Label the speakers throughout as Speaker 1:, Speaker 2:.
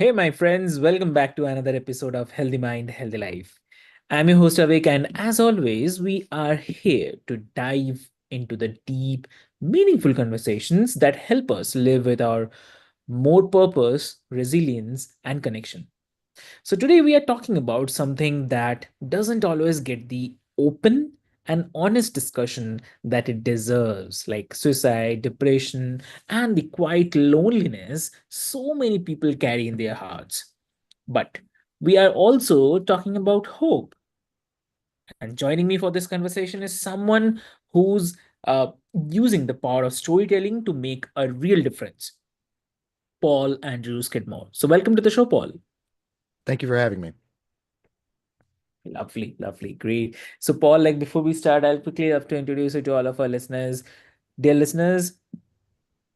Speaker 1: Hey, my friends, welcome back to another episode of Healthy Mind, Healthy Life. I'm your host, Avik, and as always, we are here to dive into the deep, meaningful conversations that help us live with our more purpose, resilience, and connection. So, today we are talking about something that doesn't always get the open and honest discussion that it deserves, like suicide, depression, and the quiet loneliness so many people carry in their hearts. But we are also talking about hope. And joining me for this conversation is someone who's using the power of storytelling to make a real difference, Paul Andrew Skidmore. So, welcome to the show, Paul.
Speaker 2: Thank you for having me.
Speaker 1: Lovely, lovely, great. So, Paul, like before we start, I'll quickly have to introduce you to all of our listeners. Dear listeners,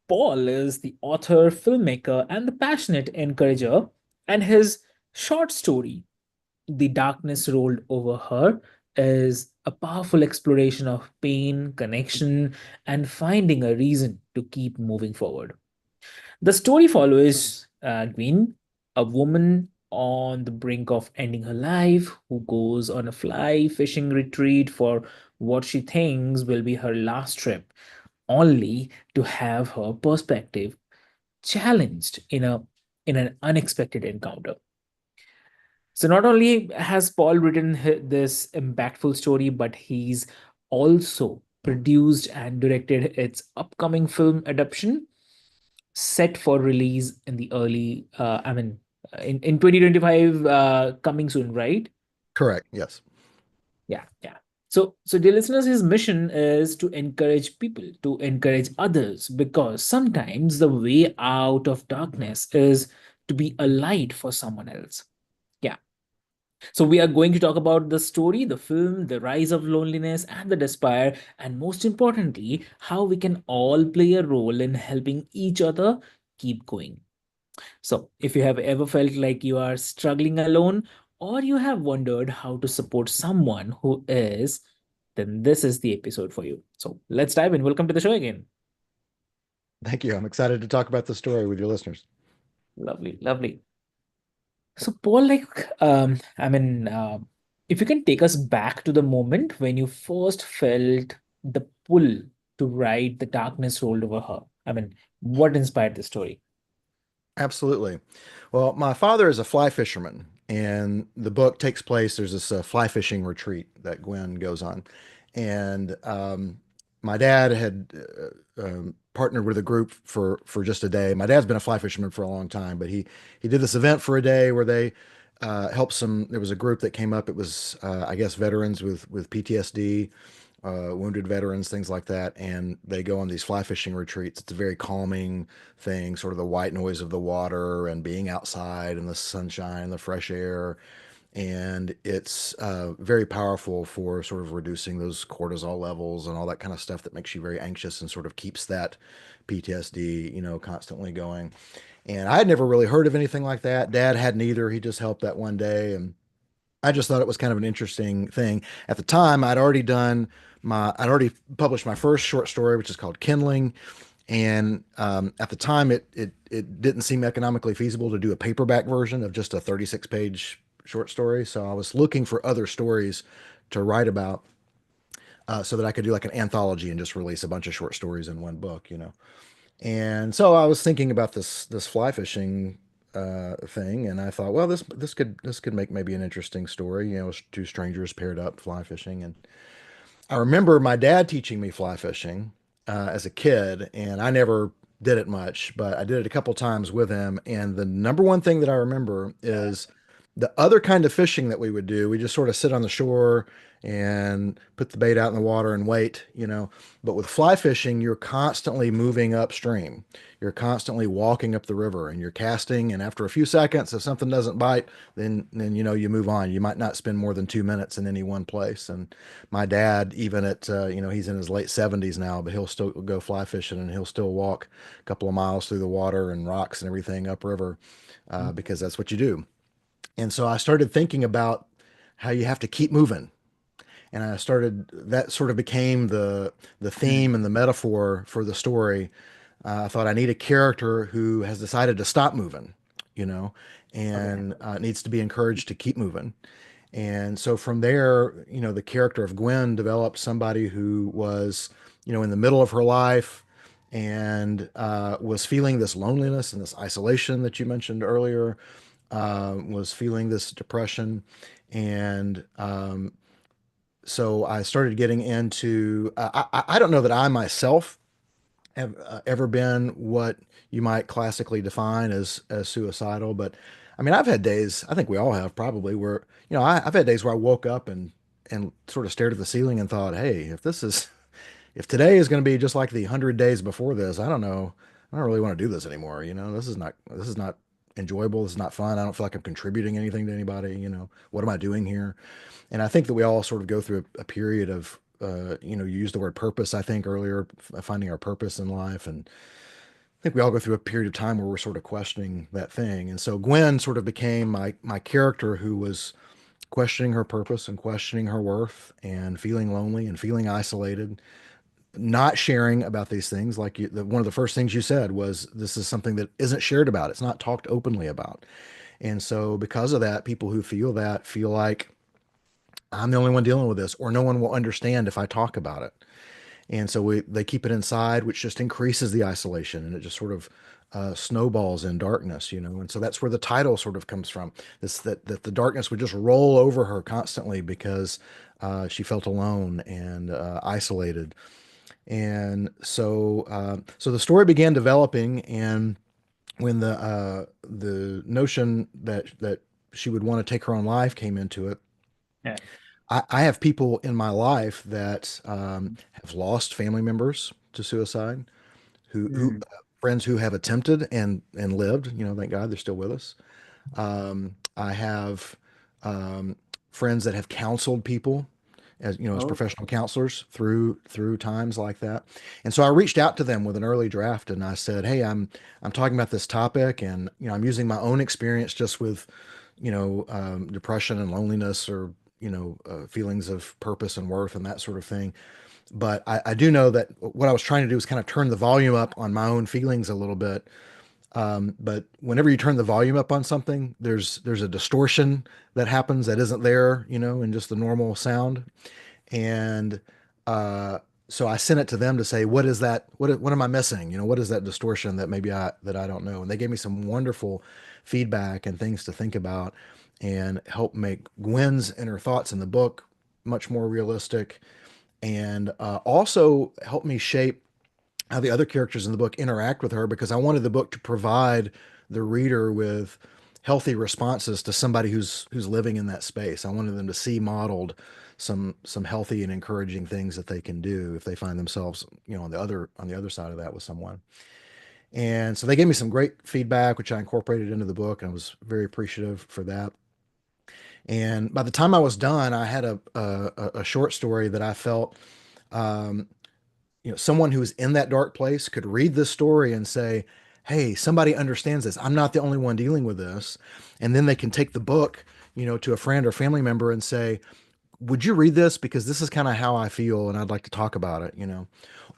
Speaker 1: Paul is the author, filmmaker, and the passionate encourager, and his short story, The Darkness Rolled Over Her, is a powerful exploration of pain, connection, and finding a reason to keep moving forward. The story follows Gwyn, a woman on the brink of ending her life, who goes on a fly fishing retreat for what she thinks will be her last trip, only to have her perspective challenged in an unexpected encounter. So not only has Paul written this impactful story, but he's also produced and directed its upcoming film adaptation set for release in the early, in 2025, coming soon, right?
Speaker 2: Correct. Yes.
Speaker 1: Yeah, yeah. So dear listeners, his mission is to encourage people, to encourage others, because sometimes the way out of darkness is to be a light for someone else. Yeah. So we are going to talk about the story, the film, the rise of loneliness and the despair, and most importantly, how we can all play a role in helping each other keep going. So, if you have ever felt like you are struggling alone or you have wondered how to support someone who is, then this is the episode for you. So, let's dive in. Welcome to the show again.
Speaker 2: Thank you. I'm excited to talk about the story with your listeners.
Speaker 1: Lovely, lovely. So, Paul, if you can take us back to the moment when you first felt the pull to write The Darkness Rolled Over Her. What inspired the story?
Speaker 2: Absolutely. Well, my father is a fly fisherman, and the book takes place. There's this fly fishing retreat that Gwen goes on, and my dad had partnered with a group for just a day. My dad's been a fly fisherman for a long time, but he did this event for a day where they helped some. There was a group that came up. It was I guess veterans with PTSD, wounded veterans, things like that, and they go on these fly fishing retreats. It's a very calming thing, sort of the white noise of the water and being outside and the sunshine, the fresh air, and it's very powerful for sort of reducing those cortisol levels and all that kind of stuff that makes you very anxious and sort of keeps that PTSD, constantly going. And I had never really heard of anything like that. Dad hadn't either. He just helped that one day, and I just thought it was kind of an interesting thing. At the time, I'd already published my first short story, which is called Kindling. And at the time, it didn't seem economically feasible to do a paperback version of just a 36-page short story. So I was looking for other stories to write about, so that I could do like an anthology and just release a bunch of short stories in one book. And so I was thinking about this fly fishing thing, and I thought, well, this could make maybe an interesting story. Two strangers paired up fly fishing, and I remember my dad teaching me fly fishing as a kid, and I never did it much, but I did it a couple times with him. And the number one thing that I remember is the other kind of fishing that we would do. We just sort of sit on the shore and put the bait out in the water and wait. But with fly fishing, you're constantly moving upstream. You're constantly walking up the river and you're casting. And after a few seconds, if something doesn't bite, then you move on. You might not spend more than 2 minutes in any one place. And my dad, even at he's in his late 70s now, but he'll still go fly fishing and he'll still walk a couple of miles through the water and rocks and everything upriver, because that's what you do. And so I started thinking about how you have to keep moving. And I started that sort of became the theme and the metaphor for the story. I thought I need a character who has decided to stop moving, you know,
Speaker 1: Okay.
Speaker 2: and needs to be encouraged to keep moving. And so from there, the character of Gwen developed somebody who was, in the middle of her life and was feeling this loneliness and this isolation that you mentioned earlier, was feeling this depression. And so I started getting into, I don't know that I myself have ever been what you might classically define as suicidal, but I mean, I've had days, I think we all have probably, where, I've had days where I woke up and sort of stared at the ceiling and thought, hey, if today is going to be just like the 100 days before this, I don't know, I don't really want to do this anymore. This is not enjoyable. This is not fun. I don't feel like I'm contributing anything to anybody. What am I doing here? And I think that we all sort of go through a period of, you used the word purpose, I think earlier, finding our purpose in life. And I think we all go through a period of time where we're sort of questioning that thing. And so Gwen sort of became my character who was questioning her purpose and questioning her worth and feeling lonely and feeling isolated, not sharing about these things. Like one of the first things you said was, this is something that isn't shared about. It's not talked openly about. And so because of that, people who feel that feel like I'm the only one dealing with this, or no one will understand if I talk about it. And so they keep it inside, which just increases the isolation, and it just sort of snowballs in darkness. And so that's where the title sort of comes from. That the darkness would just roll over her constantly because she felt alone and isolated. And so the story began developing, and when the notion that she would want to take her own life came into it,
Speaker 1: Yeah.
Speaker 2: I have people in my life that have lost family members to suicide, who
Speaker 1: Mm.
Speaker 2: friends who have attempted and lived. Thank God they're still with us. I have um, friends that have counseled people as
Speaker 1: Oh,
Speaker 2: professional counselors through times like that. And so I reached out to them with an early draft, and I said, "Hey, I'm talking about this topic, and I'm using my own experience just with depression and loneliness, or feelings of purpose and worth and that sort of thing. But I do know that what I was trying to do is kind of turn the volume up on my own feelings a little bit. But whenever you turn the volume up on something, there's a distortion that happens that isn't there, in just the normal sound. And uh, so I sent it to them to say, what is that? What am I missing? What is that distortion that maybe I don't know? And they gave me some wonderful feedback and things to think about, and help make Gwen's inner thoughts in the book much more realistic, and also help me shape how the other characters in the book interact with her, because I wanted the book to provide the reader with healthy responses to somebody who's living in that space. I wanted them to see modeled some healthy and encouraging things that they can do if they find themselves, on the other side of that with someone. And so they gave me some great feedback, which I incorporated into the book, and I was very appreciative for that. And by the time I was done, I had a short story that I felt um, someone who was in that dark place could read this story and say, hey, somebody understands this. I'm not the only one dealing with this. And then they can take the book, to a friend or family member and say, would you read this? Because this is kind of how I feel and I'd like to talk about it.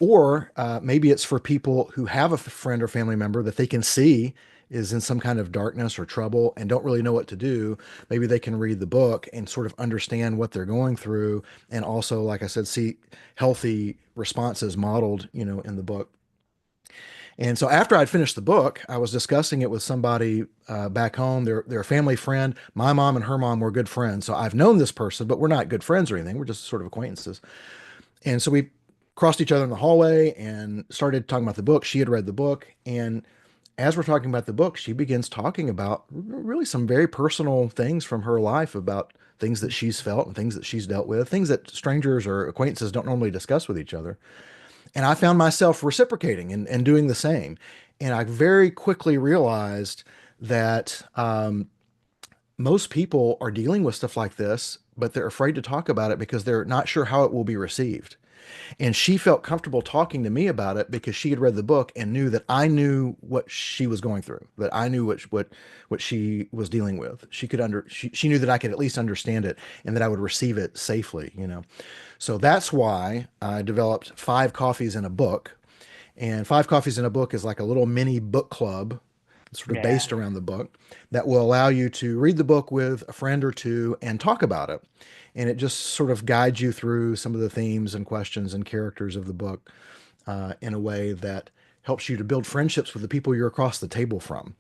Speaker 2: Or maybe it's for people who have a friend or family member that they can see is in some kind of darkness or trouble and don't really know what to do. Maybe they can read the book and sort of understand what they're going through. And also, like I said, see healthy responses modeled, in the book. And so after I'd finished the book, I was discussing it with somebody back home. They're a family friend. My mom and her mom were good friends. So I've known this person, but we're not good friends or anything. We're just sort of acquaintances. And so we crossed each other in the hallway and started talking about the book. She had read the book. And as we're talking about the book, she begins talking about really some very personal things from her life, about things that she's felt and things that she's dealt with, things that strangers or acquaintances don't normally discuss with each other. And I found myself reciprocating and doing the same. And I very quickly realized that most people are dealing with stuff like this, but they're afraid to talk about it because they're not sure how it will be received. And she felt comfortable talking to me about it because she had read the book and knew that I knew what she was going through, that I knew what she was dealing with. She knew that I could at least understand it and that I would receive it safely. So that's why I developed Five Coffees in a Book. And Five Coffees in a Book is like a little mini book club sort of
Speaker 1: Yeah.
Speaker 2: based around the book, that will allow you to read the book with a friend or two and talk about it. And it just sort of guides you through some of the themes and questions and characters of the book in a way that helps you to build friendships with the people you're across the table from.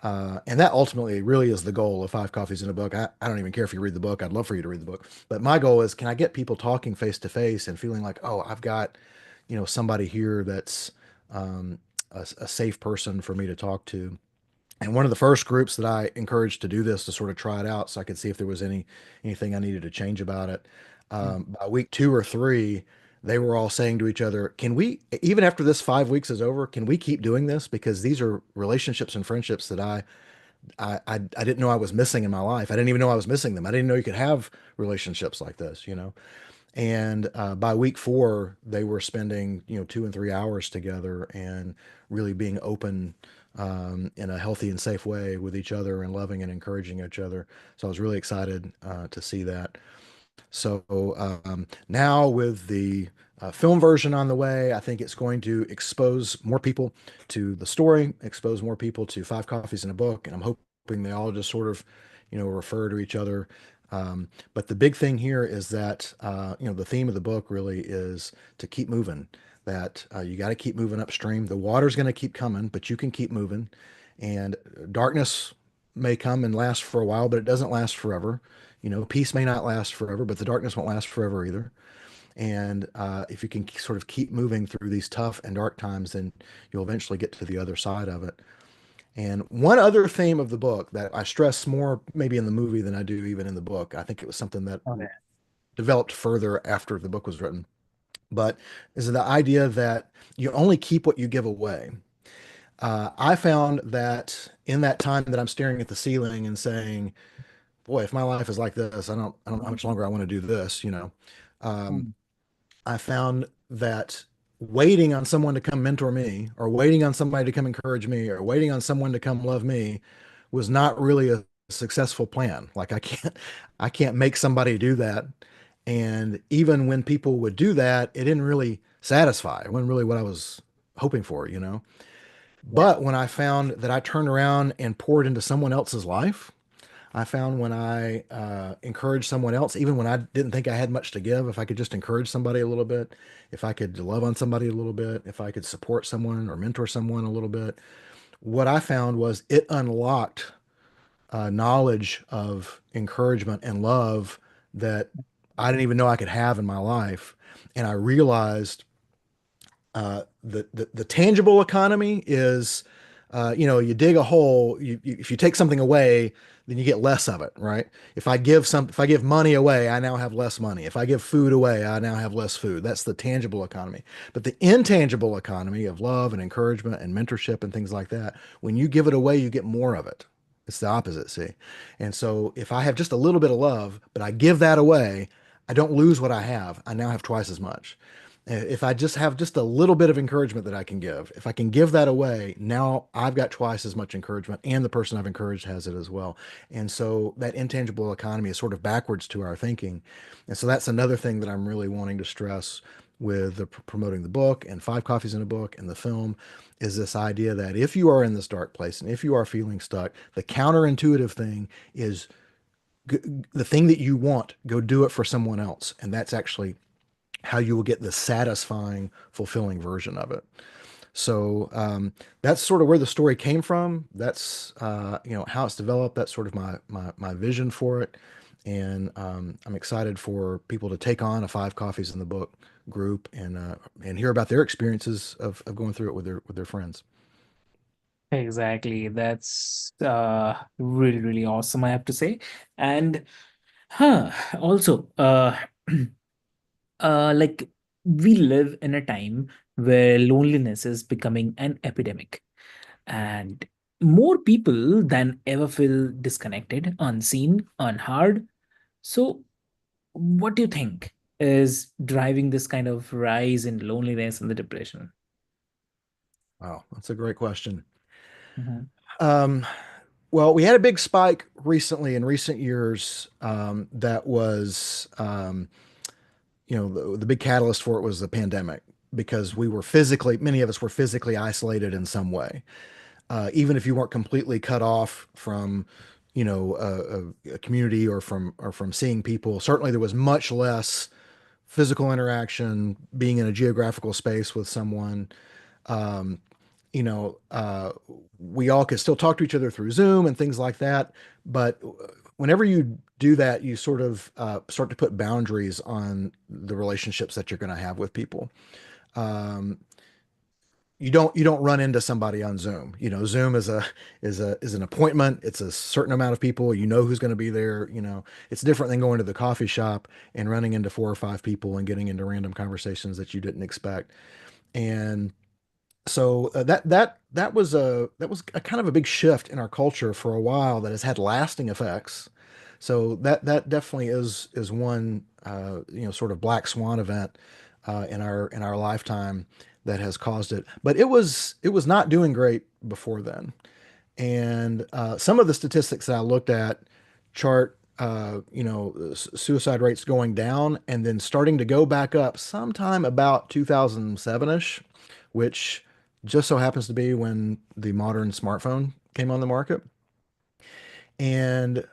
Speaker 2: And that ultimately really is the goal of Five Coffees in a Book. I don't even care if you read the book. I'd love for you to read the book. But my goal is, can I get people talking face to face and feeling like, oh, I've got, somebody here that's um, a safe person for me to talk to. And one of the first groups that I encouraged to do this to sort of try it out, so I could see if there was anything I needed to change about it. By week 2 or 3, they were all saying to each other, "Can we, even after this 5 weeks is over, can we keep doing this? Because these are relationships and friendships that I didn't know I was missing in my life. I didn't even know I was missing them. I didn't know you could have relationships like this." And by week 4, they were spending, 2 and 3 hours together and really being open in a healthy and safe way with each other and loving and encouraging each other. So I was really excited to see that. So now with the film version on the way, I think it's going to expose more people to the story, expose more people to Five Coffees in a Book, and I'm hoping they all just sort of, refer to each other. But the big thing here is that, the theme of the book really is to keep moving. That you got to keep moving upstream. The water's going to keep coming, but you can keep moving. And darkness may come and last for a while, but it doesn't last forever. Peace may not last forever, but the darkness won't last forever either. And if you can sort of keep moving through these tough and dark times, then you'll eventually get to the other side of it. And one other theme of the book that I stress more maybe in the movie than I do even in the book, I think it was something that
Speaker 1: Okay.
Speaker 2: developed further after the book was written, but is the idea that you only keep what you give away. I found that in that time that I'm staring at the ceiling and saying, boy, if my life is like this, I don't know how much longer I want to do this. Um,
Speaker 1: Mm.
Speaker 2: I found that waiting on someone to come mentor me, or waiting on somebody to come encourage me, or waiting on someone to come love me was not really a successful plan. Like I can't make somebody do that. And even when people would do that, it didn't really satisfy. It wasn't really what I was hoping for.
Speaker 1: Yeah.
Speaker 2: But when I found that I turned around and poured into someone else's life, I found when I encouraged someone else, even when I didn't think I had much to give, if I could just encourage somebody a little bit, if I could love on somebody a little bit, if I could support someone or mentor someone a little bit, what I found was it unlocked knowledge of encouragement and love that I didn't even know I could have in my life. And I realized the tangible economy is, you dig a hole, if you take something away, then you get less of it, right? If I give money away, I now have less money. If I give food away, I now have less food. That's the tangible economy. But the intangible economy of love and encouragement and mentorship and things like that, when you give it away, you get more of it. It's the opposite, see? And so if I have just a little bit of love, but I give that away, I don't lose what I have. I now have twice as much. If I just have just a little bit of encouragement that I can give, if I can give that away, now I've got twice as much encouragement, and the person I've encouraged has it as well. And so that intangible economy is sort of backwards to our thinking. And so that's another thing that I'm really wanting to stress with promoting the book and Five Coffees in a Book and the film is this idea that if you are in this dark place and if you are feeling stuck, the counterintuitive thing is the thing that you want, go do it for someone else. And that's actually how you will get the satisfying, fulfilling version of it. So that's sort of where the story came from. That's how it's developed. That's sort of my vision for it, and I'm excited for people to take on a Five Coffees in the Book group and hear about their experiences of going through it with their friends.
Speaker 1: Exactly. That's really, really awesome, I have to say. And also, like we live in a time where loneliness is becoming an epidemic, and more people than ever feel disconnected, unseen, unheard. So, what do you think is driving this kind of rise in loneliness and the depression?
Speaker 2: Wow, that's a great question.
Speaker 1: Mhm.
Speaker 2: Um, well, we had a big spike recently in recent years that was the big catalyst for it was the pandemic because many of us were physically isolated in some way. even if you weren't completely cut off from, a community or from seeing people. Certainly, there was much less physical interaction, being in a geographical space with someone. Um, you know, uh, we all could still talk to each other through Zoom and things like that. But whenever you do that, you sort of start to put boundaries on the relationships that you're going to have with people. Um, you don't run into somebody on Zoom. Zoom is an appointment. It's a certain amount of people. You know who's going to be there. It's different than going to the coffee shop and running into four or five people and getting into random conversations that you didn't expect. And so that was a kind of a big shift in our culture for a while that has had lasting effects. So that definitely is one sort of black swan event in our lifetime that has caused it. But it was not doing great before then. And some of the statistics that I looked at chart suicide rates going down and then starting to go back up sometime about 2007-ish, which just so happens to be when the modern smartphone came on the market. And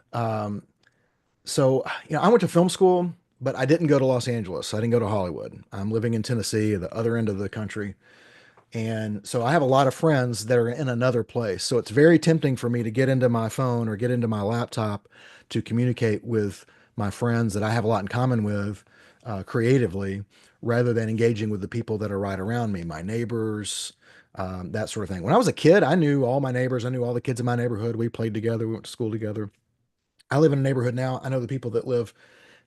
Speaker 2: so, I went to film school, but I didn't go to Los Angeles. I didn't go to Hollywood. I'm living in Tennessee, the other end of the country. And so I have a lot of friends that are in another place. So it's very tempting for me to get into my phone or get into my laptop to communicate with my friends that I have a lot in common with creatively, rather than engaging with the people that are right around me, my neighbors, that sort of thing. When I was a kid, I knew all my neighbors. I knew all the kids in my neighborhood. We played together. We went to school together. I live in a neighborhood now. I know the people that live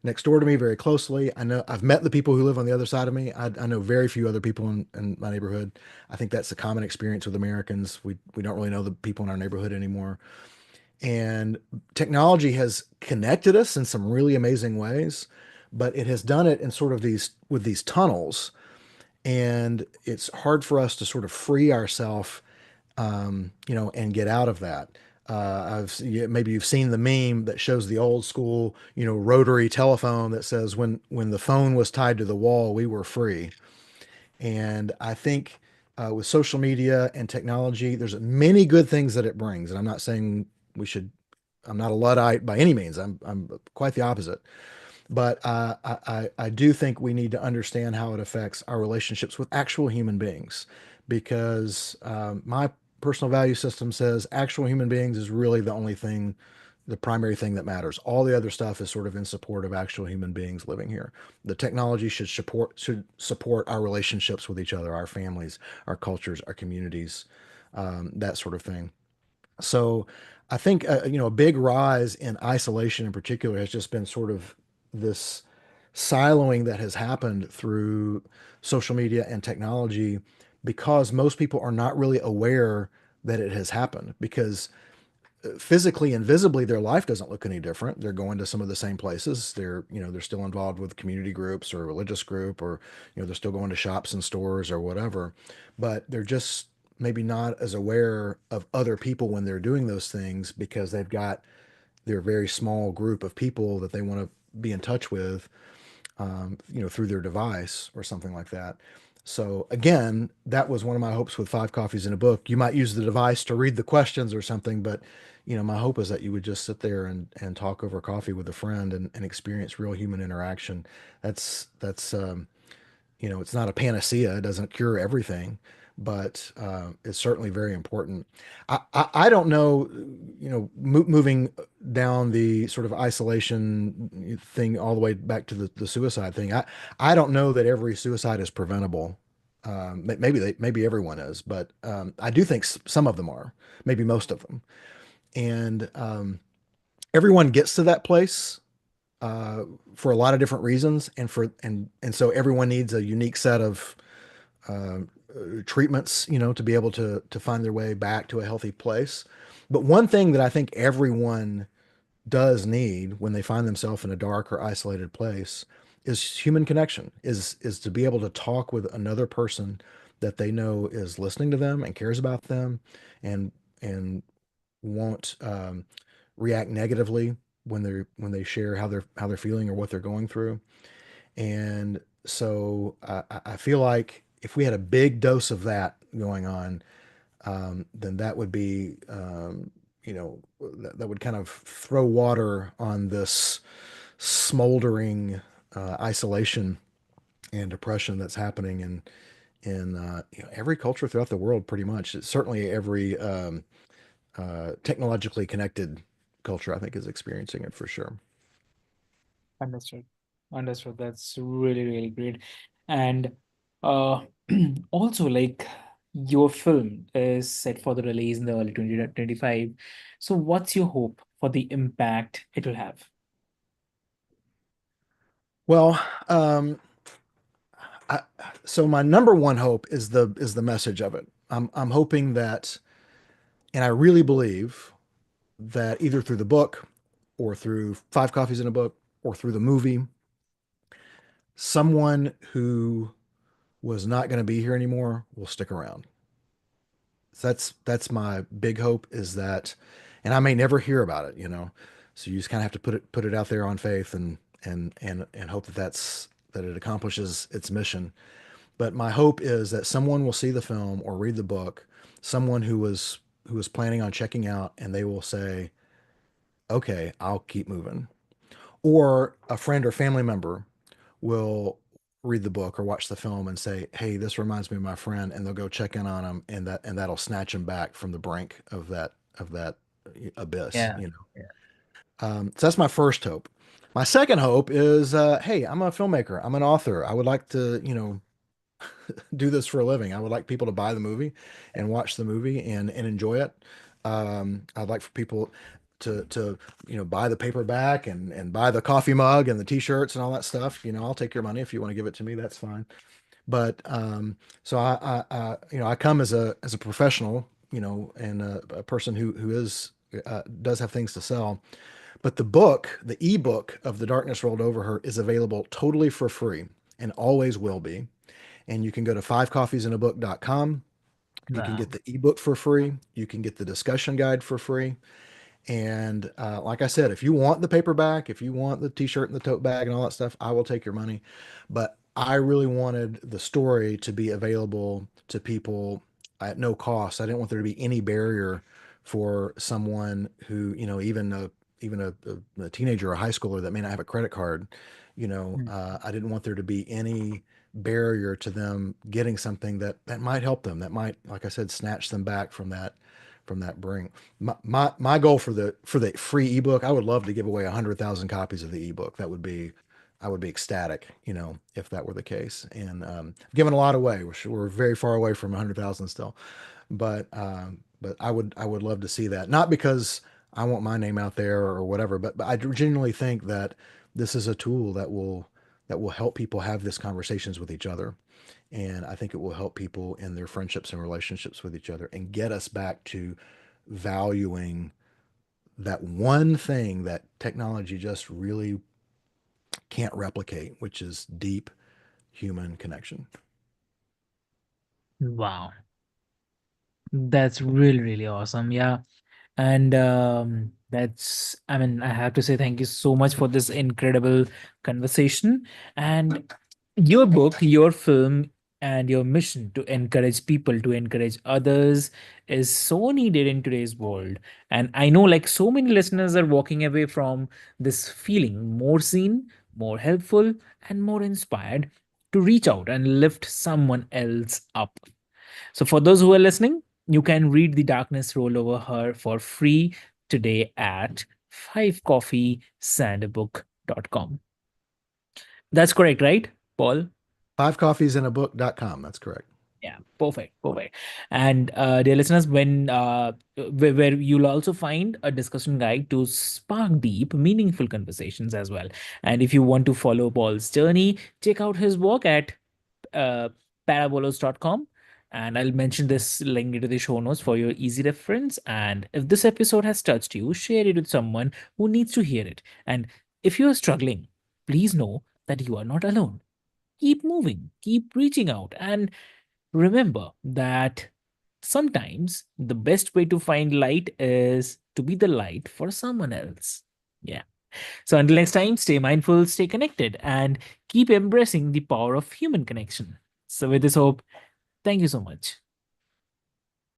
Speaker 2: next door to me very closely. I know I've met the people who live on the other side of me. I know very few other people in my neighborhood. I think that's a common experience with Americans. We don't really know the people in our neighborhood anymore. And technology has connected us in some really amazing ways, but it has done it in sort of these tunnels. And it's hard for us to sort of free ourselves and get out of that. Maybe you've seen the meme that shows the old school, rotary telephone that says when the phone was tied to the wall, we were free. And I think with social media and technology, there's many good things that it brings. And I'm not saying we should. I'm not a Luddite by any means. I'm quite the opposite. But I do think we need to understand how it affects our relationships with actual human beings, because my personal value system says actual human beings is really the only thing, the primary thing that matters. All the other stuff is sort of in support of actual human beings living here. The technology should support our relationships with each other, our families, our cultures, our communities, that sort of thing. So I think a big rise in isolation in particular has just been sort of this siloing that has happened through social media and technology, because most people are not really aware that it has happened, because physically and visibly their life doesn't look any different. They're going to some of the same places. They're still involved with community groups or a religious group, or they're still going to shops and stores or whatever, but they're just maybe not as aware of other people when they're doing those things, because they've got their very small group of people that they want to be in touch with, through their device or something like that. So again, that was one of my hopes with Five Coffees in a Book. You might use the device to read the questions or something, but my hope is that you would just sit there and talk over coffee with a friend and experience real human interaction. That's it's not a panacea. It doesn't cure everything, but it's certainly very important. I don't know, moving down the sort of isolation thing all the way back to the suicide thing. I don't know that every suicide is preventable. Maybe everyone is, but I do think some of them are, maybe most of them. And everyone gets to that place uh, for a lot of different reasons, and so everyone needs a unique set of uh, treatments, to be able to find their way back to a healthy place. But one thing that I think everyone does need when they find themselves in a dark or isolated place is human connection, is to be able to talk with another person that they know is listening to them and cares about them, and and won't react negatively when they share how they're feeling or what they're going through. And so I feel like if we had a big dose of that going on, then that would be, that would kind of throw water on this smoldering isolation and depression that's happening in every culture throughout the world, pretty much. It's certainly every technologically connected culture, I think, is experiencing it for sure.
Speaker 1: Understood. Understood. That's really, really great. And uh also like your film is set for the release in the early 2025. So what's your hope for the impact it will have?
Speaker 2: Well, I, so my number one hope is the message of it. I'm hoping that, and I really believe that either through the book or through Five Coffees in a Book or through the movie, someone who was not going to be here anymore will stick around. So that's my big hope is that, and I may never hear about it, you know. So you just kind of have to put it out there on faith and hope that that it accomplishes its mission. But my hope is that someone will see the film or read the book, someone who was planning on checking out, and they will say, "Okay, I'll keep moving." Or a friend or family member will read the book or watch the film and say, "Hey, this reminds me of my friend," and they'll go check in on him, and that'll snatch him back from the brink of that abyss,
Speaker 1: Yeah.
Speaker 2: you know.
Speaker 1: Yeah.
Speaker 2: So that's my first hope. My second hope is, hey, I'm a filmmaker. I'm an author. I would like to, do this for a living. I would like people to buy the movie and watch the movie and enjoy it. I'd like for people to buy the paperback and buy the coffee mug and the t-shirts and all that stuff. I'll take your money if you want to give it to me. That's fine. But so I come as a professional, and a person who is does have things to sell. But the ebook of The Darkness Rolled Over Her is available totally for free and always will be. And you can go to fivecoffeesinabook.com. You can get
Speaker 1: Wow.
Speaker 2: the ebook for free. You can get the discussion guide for free. And like I said, if you want the paperback, if you want the t-shirt and the tote bag and all that stuff, I will take your money. But I really wanted the story to be available to people at no cost. I didn't want there to be any barrier for someone who, even a teenager or a high schooler that may not have a credit card. I didn't want there to be any barrier to them getting something that might help them, that might, like I said, snatch them back from that brink. My goal for the free ebook, I would love to give away 100,000 copies of the ebook. I would be ecstatic, if that were the case. And given a lot away. We're very far away from 100,000 still, but I would love to see that. Not because I want my name out there or whatever, but I genuinely think that this is a tool that will help people have these conversations with each other. And I think it will help people in their friendships and relationships with each other and get us back to valuing that one thing that technology just really can't replicate, which is deep human connection.
Speaker 1: Wow. That's really, really awesome. Yeah. And that's, I mean, I have to say thank you so much for this incredible conversation. And your book, your film, and your mission to encourage people, to encourage others is so needed in today's world. And I know, like, so many listeners are walking away from this feeling more seen, more helpful, and more inspired to reach out and lift someone else up. So, for those who are listening, you can read The Darkness Roll Over Her for free today at fivecoffeesandabook.com. That's correct, right, Paul?
Speaker 2: Fivecoffeesinabook.com. That's correct.
Speaker 1: Yeah, perfect, perfect. And dear listeners, when where you'll also find a discussion guide to spark deep, meaningful conversations as well. And if you want to follow Paul's journey, check out his work at uh, parabolos.com. And I'll mention this link into the show notes for your easy reference. And if this episode has touched you, share it with someone who needs to hear it. And if you are struggling, please know that you are not alone. Keep moving, keep reaching out, and remember that sometimes the best way to find light is to be the light for someone else. Yeah. So until next time, stay mindful, stay connected, and keep embracing the power of human connection. So, with this hope, thank you so much.